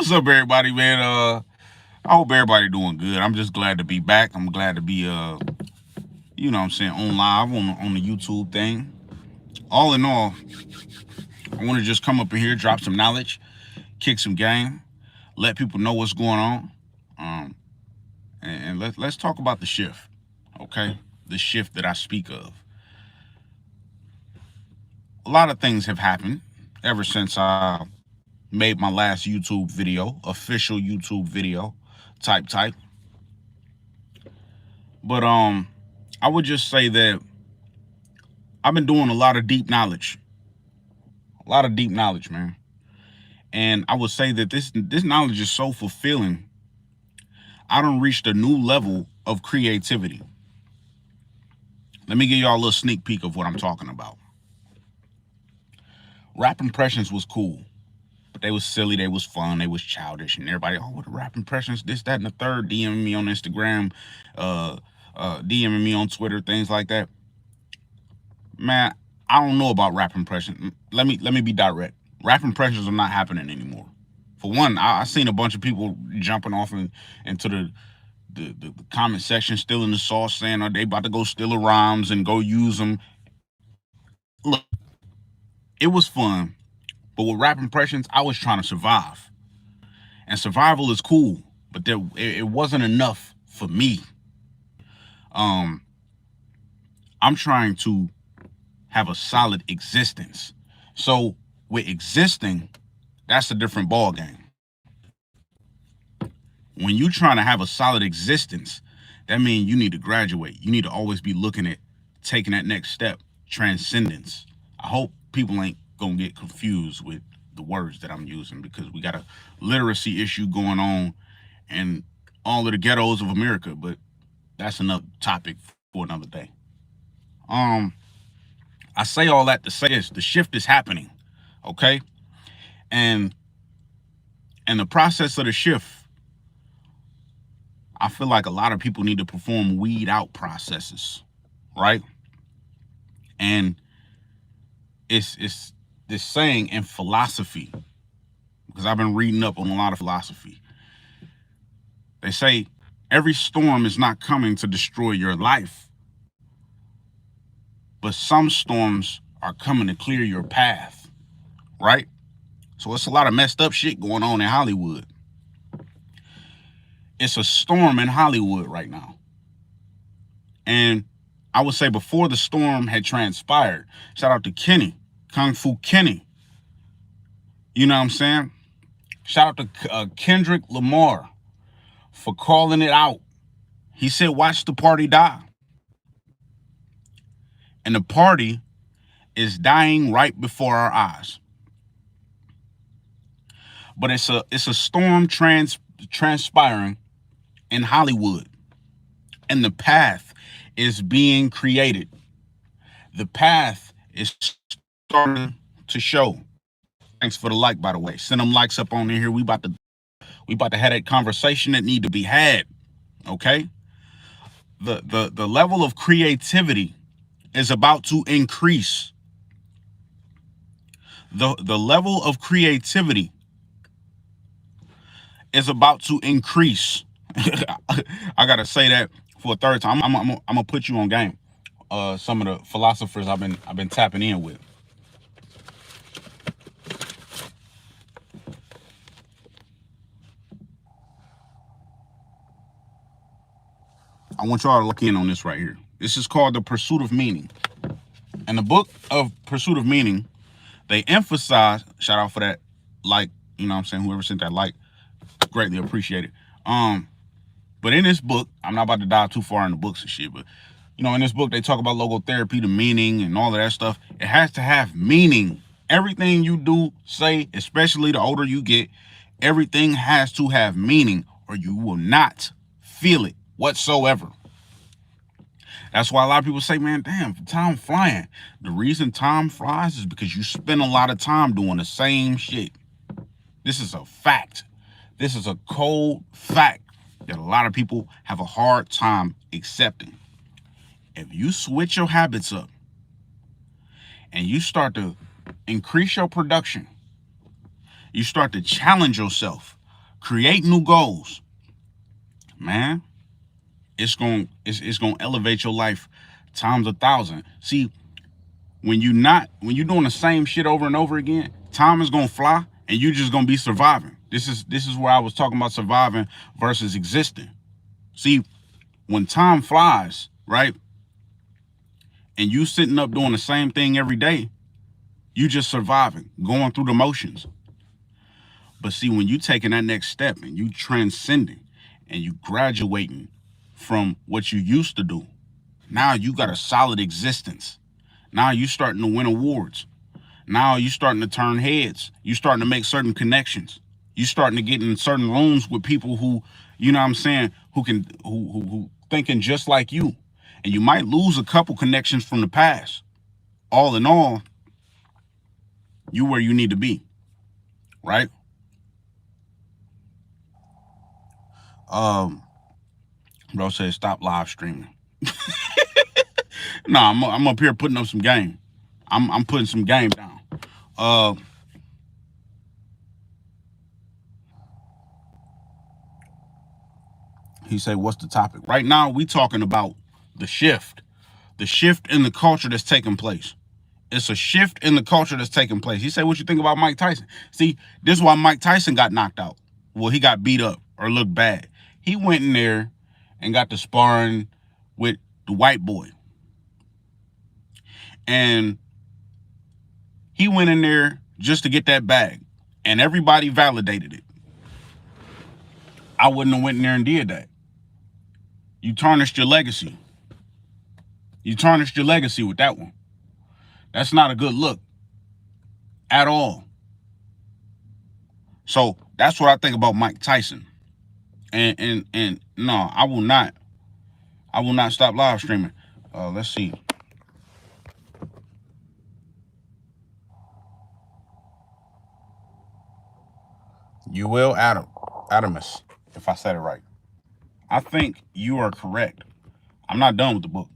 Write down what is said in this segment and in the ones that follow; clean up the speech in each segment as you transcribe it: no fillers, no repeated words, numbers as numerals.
What's up, everybody, man? I hope everybody doing good. I'm just glad to be back. I'm glad to be you know what I'm saying, on live on the YouTube thing. All in all, I want to just come up in here, drop some knowledge, kick some game, let people know what's going on. Um, and let's talk about the shift, okay? The shift that I speak of. A lot of things have happened ever since I made my last YouTube video, official YouTube video, type. But I would just say that I've been doing a lot of deep knowledge, man. And I would say that this knowledge is so fulfilling. I done reached a new level of creativity. Let me give y'all a little sneak peek of what I'm talking about. Rap impressions was cool, but they was silly, they was fun, they was childish, and everybody, oh, what are rap impressions? This, that, and the third, DMing me on Instagram, uh, DMing me on Twitter, things like that. Man, I don't know about rap impressions. Let me be direct. Rap impressions are not happening anymore. For one, I seen a bunch of people jumping off into the comment section, stealing the sauce, saying, "Are they about to go steal the rhymes and go use them?" Look, it was fun, but with rap impressions, I was trying to survive, and survival is cool, but it wasn't enough for me. Um, I'm trying to have a solid existence. So with existing, that's a different ball game. When you're trying to have a solid existence, that means you need to graduate. You need to always be looking at taking that next step, transcendence. I hope people ain't gonna get confused with the words that I'm using, because we got a literacy issue going on in all of the ghettos of America, but that's another topic for another day. Um, I say all that to say this: the shift is happening, okay? And in the process of the shift, I feel like a lot of people need to perform weed out processes, right? And it's this saying in philosophy, because I've been reading up on a lot of philosophy. They say every storm is not coming to destroy your life, but some storms are coming to clear your path, right? So it's a lot of messed up shit going on in Hollywood. It's a storm in Hollywood right now. And I would say before the storm had transpired, shout out to Kenny, Kung Fu Kenny. You know what I'm saying? Shout out to Kendrick Lamar for calling it out. He said, watch the party die. And the party is dying right before our eyes. But it's a storm transpiring in Hollywood. And the path is being created. The path is starting to show. Thanks for the like, by the way. Send them likes up on in here. We about to have that conversation that need to be had. Okay? The level of creativity is about to increase. The level of creativity is about to increase. I gotta say that for a third time. I'm gonna put you on game. Some of the philosophers I've been tapping in with. I want y'all to look in on this right here. This is called The Pursuit of Meaning. In the book of Pursuit of Meaning, they emphasize, shout out for that like, you know what I'm saying, whoever sent that like, greatly appreciate it. But in this book, I'm not about to dive too far in the books and shit, but you know, in this book, they talk about logotherapy, the meaning and all of that stuff. It has to have meaning. Everything you do, say, especially the older you get, everything has to have meaning, or you will not feel it whatsoever. That's why a lot of people say, man, damn, time flying. The reason time flies is because you spend a lot of time doing the same shit. This is a fact. This is a cold fact that a lot of people have a hard time accepting. If you switch your habits up and you start to increase your production, you start to challenge yourself. Create new goals, man. It's gonna elevate your life times 1,000. See, when you're doing the same shit over and over again, time is gonna fly and you just gonna be surviving. This is where I was talking about surviving versus existing. See, when time flies, right, and you sitting up doing the same thing every day, you just surviving, going through the motions. But see, when you taking that next step and you transcending and you graduating from what you used to do, now you got a solid existence. Now you starting to win awards. Now you starting to turn heads. You starting to make certain connections. You starting to get in certain rooms with people who, you know what I'm saying, who thinking just like you. And you might lose a couple connections from the past. All in all, you where you need to be, right? Bro said stop live streaming. Nah, I'm up here putting up some game. I'm putting some game down. He said, what's the topic? Right now, we talking about the shift in the culture that's taking place. It's a shift in the culture that's taking place. He said, what you think about Mike Tyson? See, this is why Mike Tyson got knocked out. Well, he got beat up or looked bad. He went in there and got to sparring with the white boy. And he went in there just to get that bag. And everybody validated it. I wouldn't have went in there and did that. You tarnished your legacy. You tarnished your legacy with that one. That's not a good look at all. So that's what I think about Mike Tyson. And no, I will not stop live streaming. Let's see. You will, Adamus, if I said it right. I think you are correct. I'm not done with the book.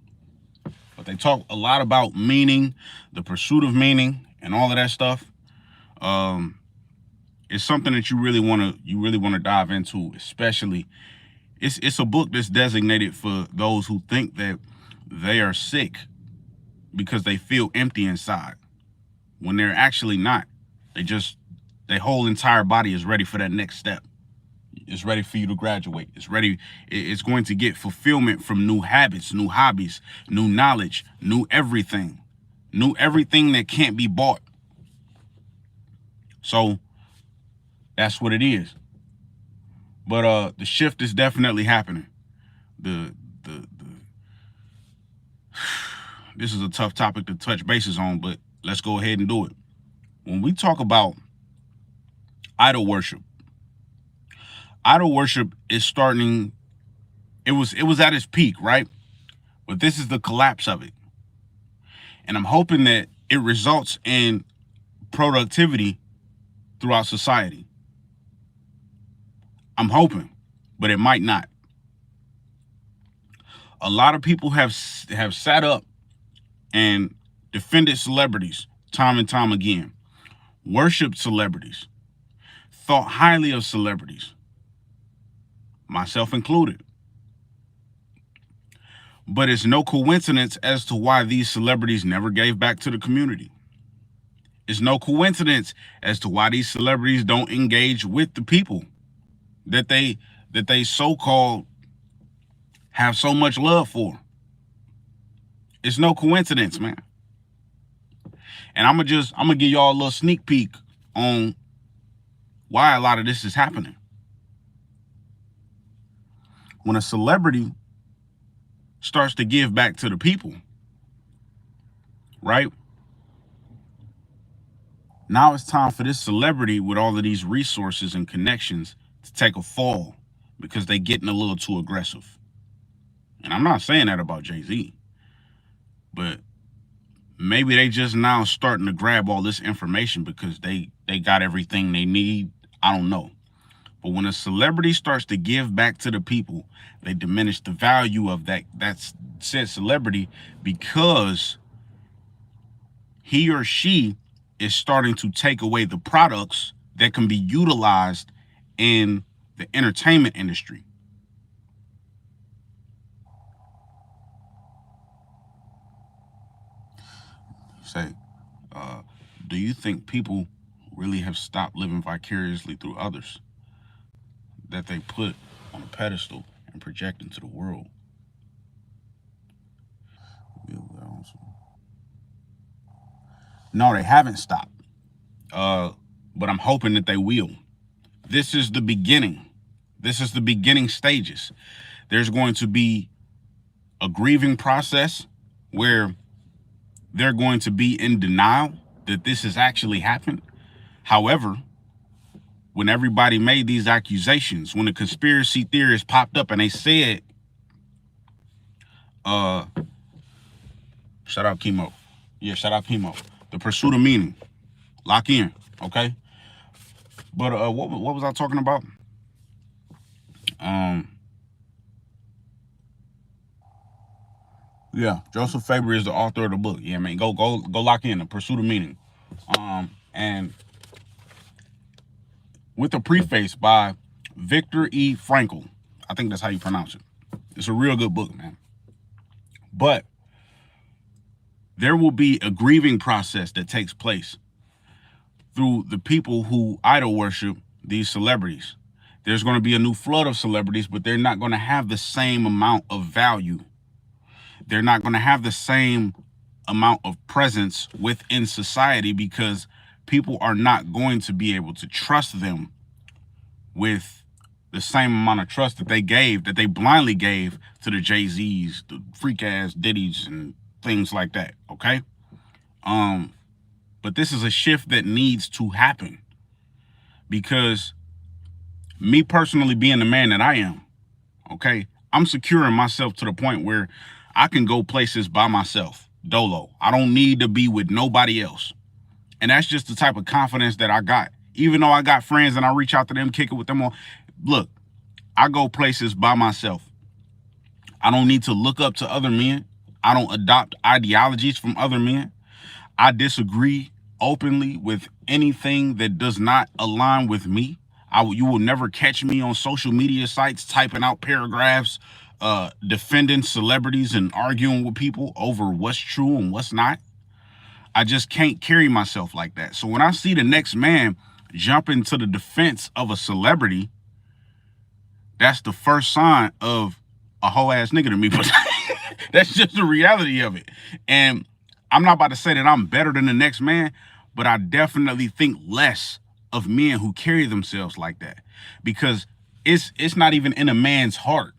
But they talk a lot about meaning, the pursuit of meaning, and all of that stuff. It's something that you really want to dive into, especially it's a book that's designated for those who think that they are sick because they feel empty inside when they're actually not. Their whole entire body is ready for that next step. It's ready for you to graduate. It's going to get fulfillment from new habits, new hobbies, new knowledge, new everything that can't be bought. So that's what it is. But the shift is definitely happening. This is a tough topic to touch bases on, but let's go ahead and do it. When we talk about idol worship is starting. It was at its peak, right? But this is the collapse of it. And I'm hoping that it results in productivity throughout society. I'm hoping, but it might not. A lot of people have sat up and defended celebrities time and time again, worshiped celebrities, thought highly of celebrities, myself included. But it's no coincidence as to why these celebrities never gave back to the community. It's no coincidence as to why these celebrities don't engage with the people that they so-called have so much love for. It's no coincidence, man. And I'm gonna give y'all a little sneak peek on why a lot of this is happening. When a celebrity starts to give back to the people, right? Now it's time for this celebrity with all of these resources and connections to take a fall because they getting a little too aggressive. And I'm not saying that about Jay-Z, but maybe they just now starting to grab all this information because they got everything they need. I don't know. But when a celebrity starts to give back to the people, they diminish the value of that said celebrity because he or she is starting to take away the products that can be utilized in the entertainment industry. Say, do you think people really have stopped living vicariously through others that they put on a pedestal and project into the world? No, they haven't stopped. But I'm hoping that they will. This is the beginning. This is the beginning stages. There's going to be a grieving process where they're going to be in denial that this has actually happened. However, when everybody made these accusations, when the conspiracy theorists popped up and they said, shout out Chemo. Yeah, shout out Chemo. The pursuit of meaning. Lock in, okay? But what was I talking about? Yeah, Joseph Faber is the author of the book. Yeah, man, go lock in, The Pursuit of Meaning. And with a preface by Viktor E. Frankl. I think that's how you pronounce it. It's a real good book, man. But there will be a grieving process that takes place through the people who idol worship these celebrities. There's going to be a new flood of celebrities, but they're not going to have the same amount of value. They're not going to have the same amount of presence within society because people are not going to be able to trust them with the same amount of trust that they blindly gave to the Jay-Z's, the freak ass Diddy's and things like that. Okay. But this is a shift that needs to happen because me personally being the man that I am, okay, I'm securing myself to the point where I can go places by myself, dolo. I don't need to be with nobody else. And that's just the type of confidence that I got. Even though I got friends and I reach out to them, kick it with them on. Look, I go places by myself. I don't need to look up to other men. I don't adopt ideologies from other men. I disagree openly with anything that does not align with me. You will never catch me on social media sites typing out paragraphs, defending celebrities and arguing with people over what's true and what's not. I just can't carry myself like that. So when I see the next man jump into the defense of a celebrity, that's the first sign of a whole ass nigga to me. But that's just the reality of it. And I'm not about to say that I'm better than the next man, but I definitely think less of men who carry themselves like that, because it's not even in a man's heart.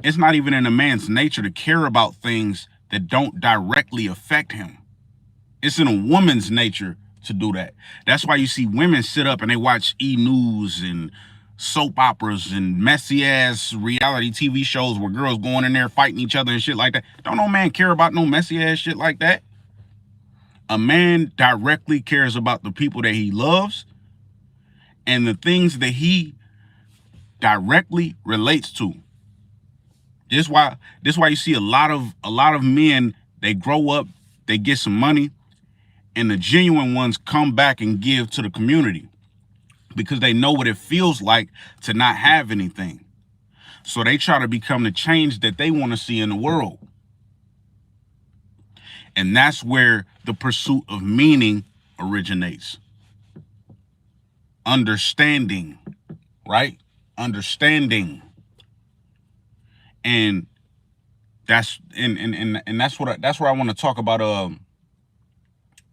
It's not even in a man's nature to care about things that don't directly affect him. It's in a woman's nature to do that. That's why you see women sit up and they watch E! News and soap operas and messy ass reality TV shows where girls going in there fighting each other and shit like that. Don't no man care about no messy ass shit like that. A man directly cares about the people that he loves and the things that he directly relates to. This why you see a lot of men, they grow up, they get some money, and the genuine ones come back and give to the community because they know what it feels like to not have anything. So they try to become the change that they want to see in the world. And that's where the pursuit of meaning originates. Understanding, right? Understanding. And that's that's where I want to talk about.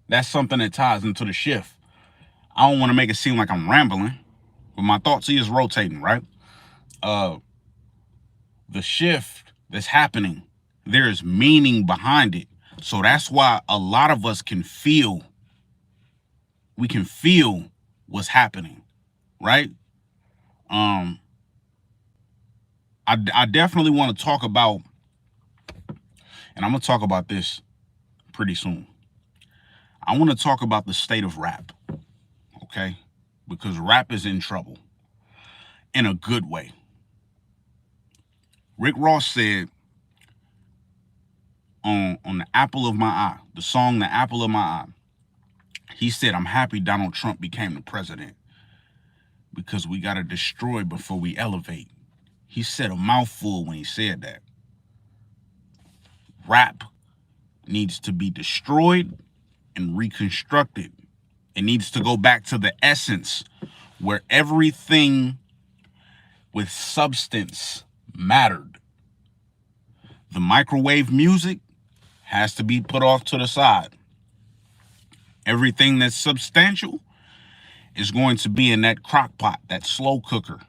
That's something that ties into the shift. I don't want to make it seem like I'm rambling, but my thoughts is rotating, right? The shift that's happening, there's meaning behind it. So that's why a lot of us can feel, we can feel what's happening, right? I definitely want to talk about, and I'm going to talk about this pretty soon. I want to talk about the state of rap, okay? Because rap is in trouble in a good way. Rick Ross said on The Apple of My Eye, the song The Apple of My Eye, he said, "I'm happy Donald Trump became the president." because we got to destroy before we elevate. He said a mouthful when he said that. Rap needs to be destroyed and reconstructed. It needs to go back to the essence where everything with substance mattered. The microwave music has to be put off to the side. Everything that's substantial is going to be in that crock pot, that slow cooker.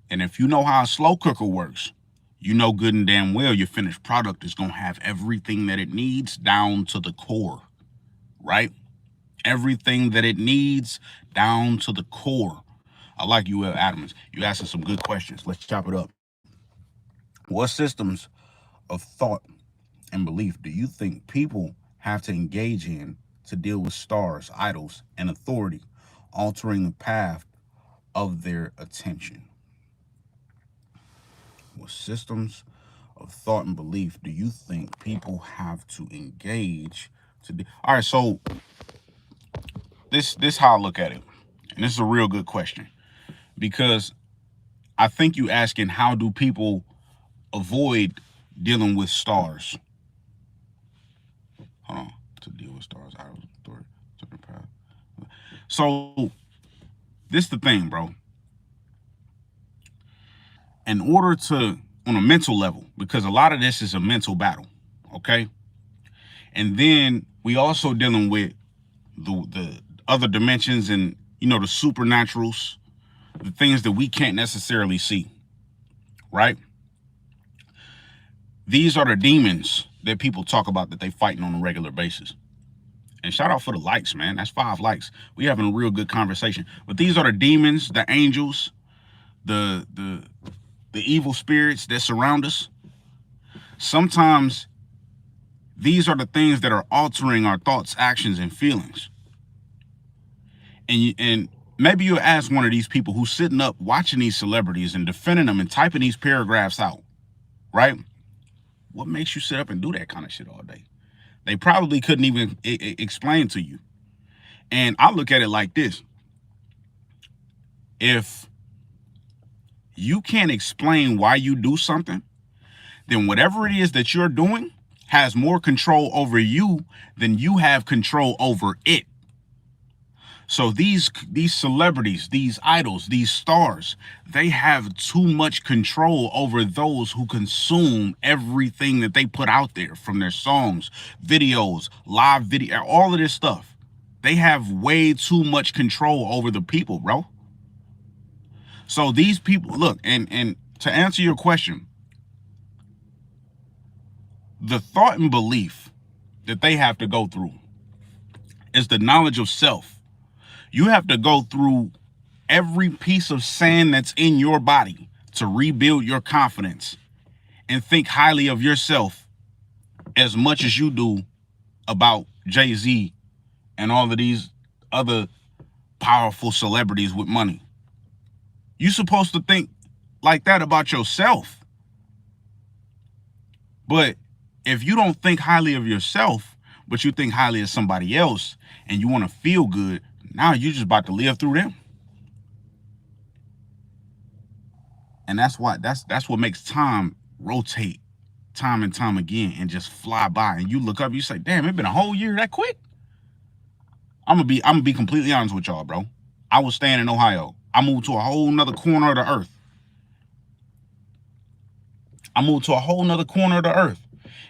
And if you know how a slow cooker works, you know good and damn well your finished product is going to have everything that it needs down to the core, right? Everything that it needs down to the core. I like you, Adams. You asking some good questions. Let's chop it up. What systems of thought and belief do you think people have to engage in to deal with stars, idols, and authority, altering the path of their attention? What systems of thought and belief do you think people have to engage to do? All right, so this how I look at it, and this is a real good question, because I think you asking how do people avoid dealing with stars? Hold on, to deal with stars, idols, authority, certain path. So this the thing, bro. In order to, on a mental level, because a lot of this is a mental battle, okay? And then we also dealing with the other dimensions and, you know, the supernaturals, the things that we can't necessarily see, right? These are the demons that people talk about that they fighting on a regular basis. And shout out for the likes, man. That's 5 likes. We having a real good conversation. But these are the demons, the angels, the evil spirits that surround us. Sometimes these are the things that are altering our thoughts, actions, and feelings. And maybe you'll ask one of these people who's sitting up watching these celebrities and defending them and typing these paragraphs out, right? What makes you sit up and do that kind of shit all day? They probably couldn't even explain to you. And I look at it like this. If you can't explain why you do something, then whatever it is that you're doing has more control over you than you have control over it. So these celebrities, these idols, these stars, they have too much control over those who consume everything that they put out there, from their songs, videos, live video, all of this stuff. They have way too much control over the people, bro. So these people, look, and to answer your question, the thought and belief that they have to go through is the knowledge of self. You have to go through every piece of sand that's in your body to rebuild your confidence and think highly of yourself as much as you do about Jay-Z and all of these other powerful celebrities with money. You're supposed to think like that about yourself. But if you don't think highly of yourself, but you think highly of somebody else and you want to feel good, now you're just about to live through them. And that's what makes time rotate time and time again and just fly by. And you look up, you say, damn, it's been a whole year that quick. I'm gonna be completely honest with y'all, bro. I was staying in Ohio. I moved to a whole nother corner of the earth.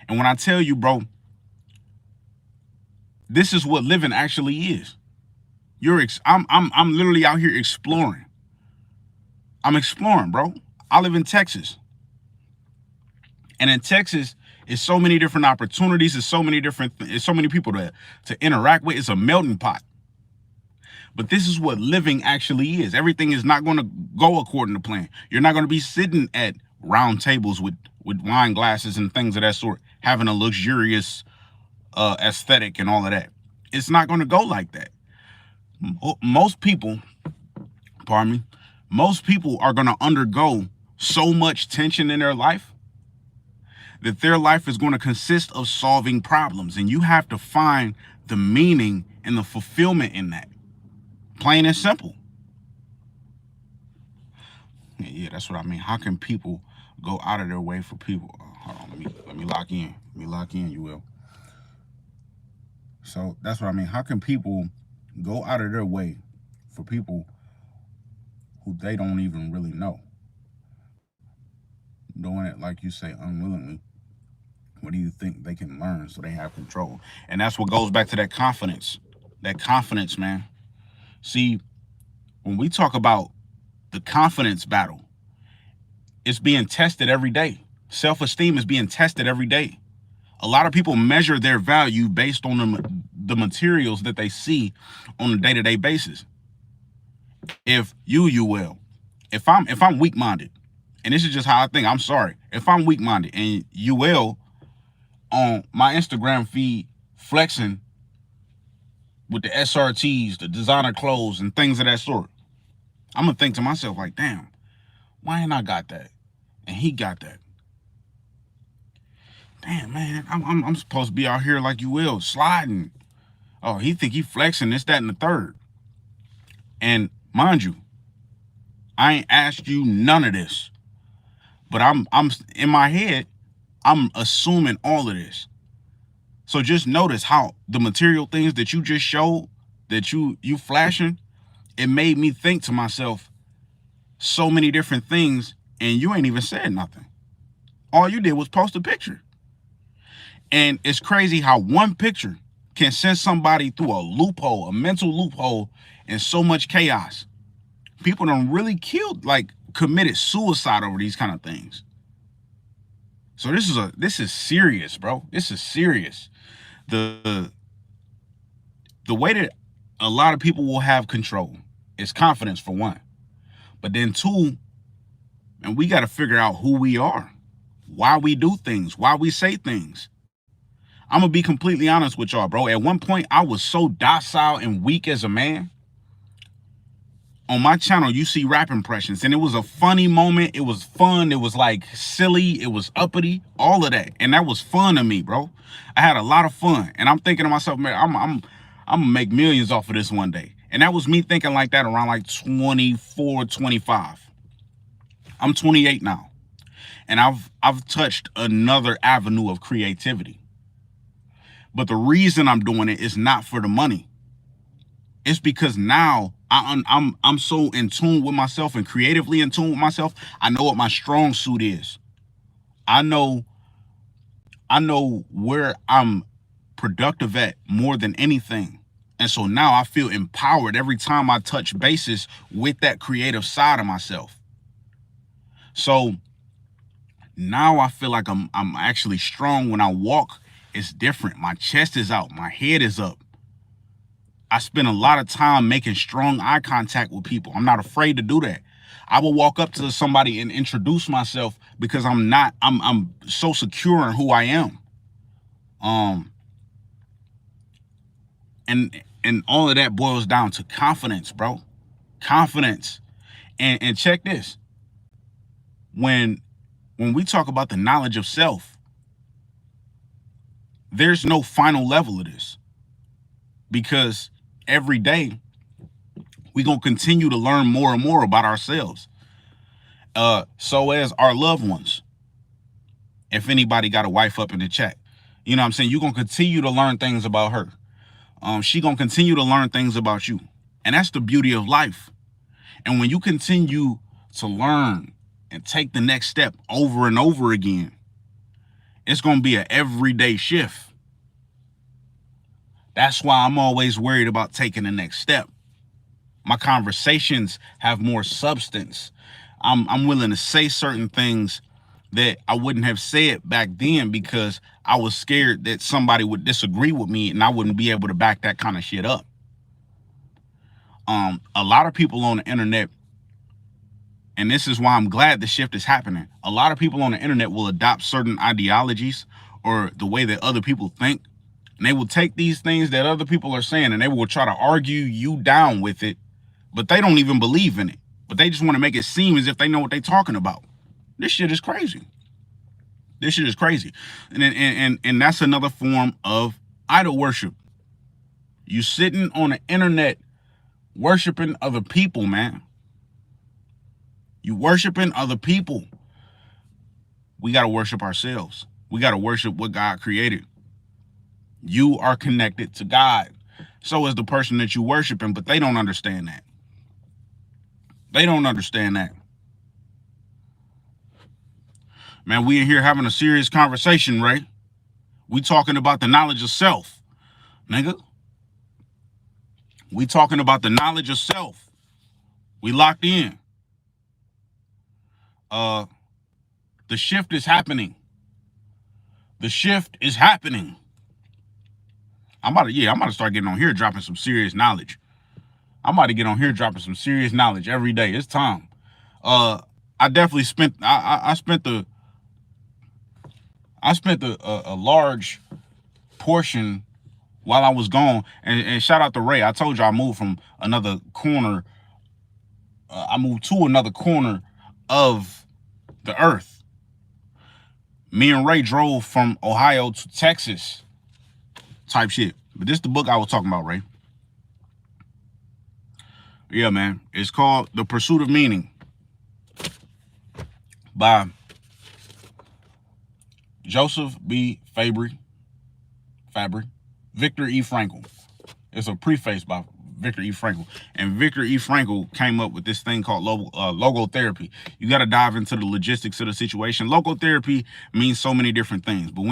And when I tell you, bro, this is what living actually is. I'm literally out here exploring. I'm exploring, bro. I live in Texas. And in Texas, it's so many different opportunities, it's so many people to interact with. It's a melting pot. But this is what living actually is. Everything is not going to go according to plan. You're not going to be sitting at round tables with wine glasses and things of that sort, having a luxurious aesthetic and all of that. It's not going to go like that. Most people are going to undergo so much tension in their life that their life is going to consist of solving problems. And you have to find the meaning and the fulfillment in that. Plain and simple. Yeah, that's what I mean. How can people go out of their way for people? Hold on, let me lock in. Let me lock in, you will. So that's what I mean. How can people go out of their way for people who they don't even really know? Doing it, like you say, unwillingly. What do you think they can learn so they have control? And that's what goes back to that confidence. That confidence, man. See, when we talk about the confidence battle, it's being tested every day. Self-esteem is being tested every day. A lot of people measure their value based on the materials that they see on a day-to-day basis. If you will, if I'm weak-minded, and this is just how I think, I'm sorry. If I'm weak-minded and you will on my Instagram feed flexing with the SRTs, the designer clothes, and things of that sort, I'm gonna think to myself like, damn, why ain't I got that? And he got that. Damn, man, I'm supposed to be out here like you will, sliding. Oh, he think he flexing this, that, and the third. And mind you, I ain't asked you none of this, but I'm in my head, I'm assuming all of this. So just notice how the material things that you just showed, that you flashing, it made me think to myself so many different things, and you ain't even said nothing. All you did was post a picture. And it's crazy how one picture can send somebody through a loophole, a mental loophole, and so much chaos. People done really killed, like committed suicide over these kind of things. So this is serious, bro. This is serious. The the way that a lot of people will have control is confidence for one. But then two, and we got to figure out who we are, why we do things, why we say things. I'm gonna be completely honest with y'all, bro. At one point, I was so docile and weak as a man. On my channel, you see rap impressions, and it was a funny moment. It was fun. It was like silly. It was uppity. All of that, and that was fun to me, bro. I had a lot of fun, and I'm thinking to myself, man, I'm gonna make millions off of this one day. And that was me thinking like that around like 24, 25. I'm 28 now, and I've touched another avenue of creativity. But the reason I'm doing it is not for the money. It's because now I'm so in tune with myself and creatively in tune with myself. I know what my strong suit is. I know where I'm productive at more than anything. And so now I feel empowered every time I touch bases with that creative side of myself. So now I feel like I'm actually strong. When I walk, it's different. My chest is out, my head is up. I spend a lot of time making strong eye contact with people. I'm not afraid to do that. I will walk up to somebody and introduce myself because I'm so secure in who I am. And all of that boils down to confidence, bro. Confidence. And check this. When we talk about the knowledge of self, there's no final level of this, because every day we're going to continue to learn more and more about ourselves. So as our loved ones, if anybody got a wife up in the chat, you know what I'm saying? You're going to continue to learn things about her. She going to continue to learn things about you. And that's the beauty of life. And when you continue to learn and take the next step over and over again, it's going to be an everyday shift. That's why I'm always worried about taking the next step. My conversations have more substance. I'm willing to say certain things that I wouldn't have said back then because I was scared that somebody would disagree with me and I wouldn't be able to back that kind of shit up. A lot of people on the internet, and this is why I'm glad the shift is happening. A lot of people on the internet will adopt certain ideologies or the way that other people think. And they will take these things that other people are saying and they will try to argue you down with it, but they don't even believe in it. But they just want to make it seem as if they know what they're talking about. This shit is crazy. This shit is crazy. And that's another form of idol worship. You sitting on the internet worshiping other people, man. You worshiping other people. We got to worship ourselves. We got to worship what God created. You are connected to God. So is the person that you worshiping, but they don't understand that. They don't understand that. Man, we in here having a serious conversation, right? We talking about the knowledge of self, nigga. We talking about the knowledge of self. We locked in. The shift is happening. The shift is happening. I'm about to start getting on here dropping some serious knowledge. I'm about to get on here dropping some serious knowledge every day. It's time. I definitely spent I spent a large portion while I was gone, and shout out to Ray. I told you I moved from another corner. I moved to another corner of the earth. Me and Ray drove from Ohio to Texas type shit. But this is the book I was talking about, Ray. Yeah, man. It's called The Pursuit of Meaning by Joseph B. Fabry, Viktor E. Frankl. It's a preface by Viktor E. Frankl. And Viktor E. Frankl came up with this thing called logotherapy. You got to dive into the logistics of the situation. Logotherapy means so many different things. But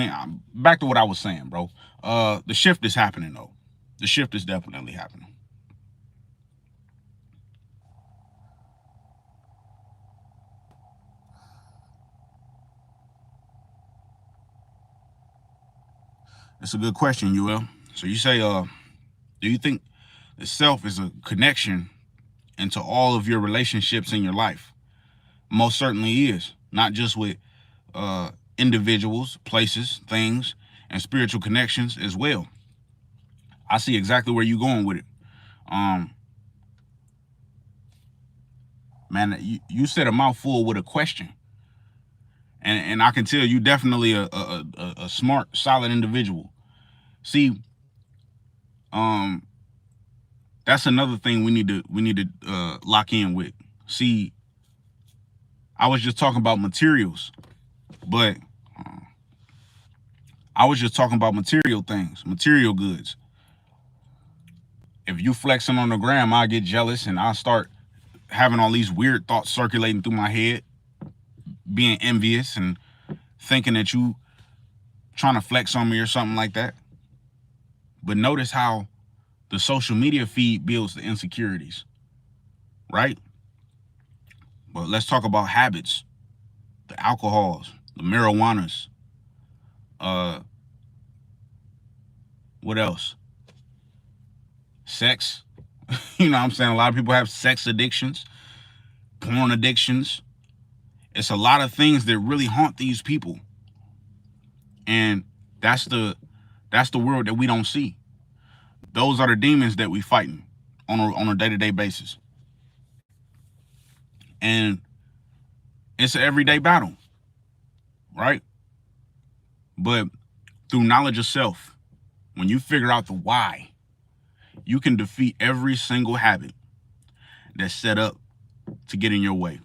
back to what I was saying, bro. The shift is happening, though. The shift is definitely happening. That's a good question, UL. So you say, do you think the self is a connection into all of your relationships in your life? Most certainly is. Not just with individuals, places, things, and spiritual connections as well. I see exactly where you're going with it. Man, you said a mouthful with a question. And I can tell you definitely a smart, solid individual. See, that's another thing we need to lock in with. See, I was just talking about materials, but I was just talking about material things, material goods. If you flexing on the gram, I get jealous and I start having all these weird thoughts circulating through my head, being envious and thinking that you trying to flex on me or something like that. But notice how the social media feed builds the insecurities, right? But let's talk about habits, the alcohols, the marijuanas, what else? Sex. You know what I'm saying? A lot of people have sex addictions, porn addictions. It's a lot of things that really haunt these people. And that's the world that we don't see. Those are the demons that we fighting on a day-to-day basis. And it's an everyday battle, right? But through knowledge of self, when you figure out the why, you can defeat every single habit that's set up to get in your way.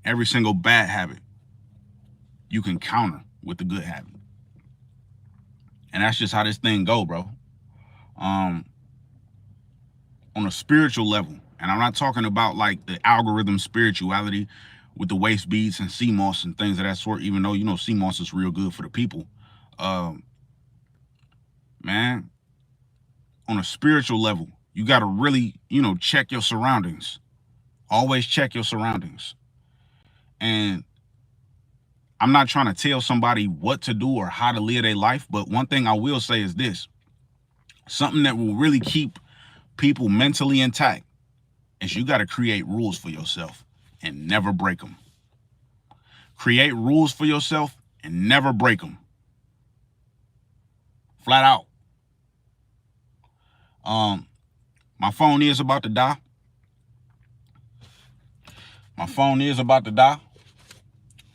Every single bad habit you can counter with the good habit. And that's just how this thing go, bro. On a spiritual level, and I'm not talking about like the algorithm spirituality with the waist beads and sea moss and things of that sort, even though, you know, sea moss is real good for the people. Man, on a spiritual level, you got to really, you know, check your surroundings. Always check your surroundings. And I'm not trying to tell somebody what to do or how to live their life, but one thing I will say is this. Something that will really keep people mentally intact is you got to create rules for yourself and never break them. Create rules for yourself and never break them. Flat out. My phone is about to die. My phone is about to die.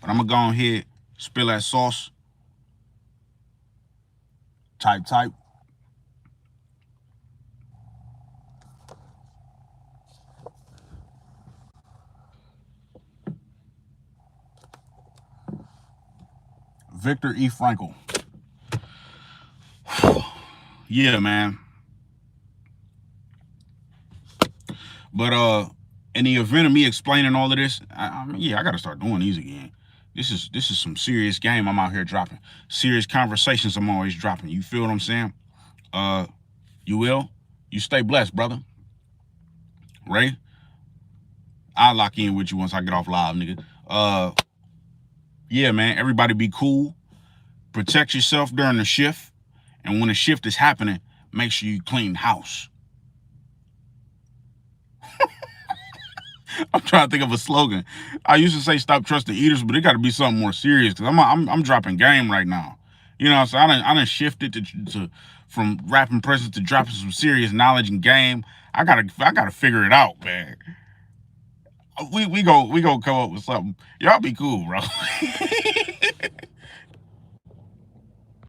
But I'm going to go ahead, spill that sauce. Type. Viktor E. Frankl. Yeah, man. But in the event of me explaining all of this, I mean, yeah, I gotta start doing these again. This is some serious game I'm out here dropping. Serious conversations I'm always dropping. You feel what I'm saying? You will? You stay blessed, brother. Ray, I'll lock in with you once I get off live, nigga. Yeah, man, everybody be cool. Protect yourself during the shift. And when the shift is happening, make sure you clean the house. I'm trying to think of a slogan. I used to say stop trusting eaters, but it got to be something more serious because I'm dropping game right now. You know, so I done shifted to from rapping presence to dropping some serious knowledge and game. I gotta figure it out, man. We go come up with something. Y'all be cool, bro.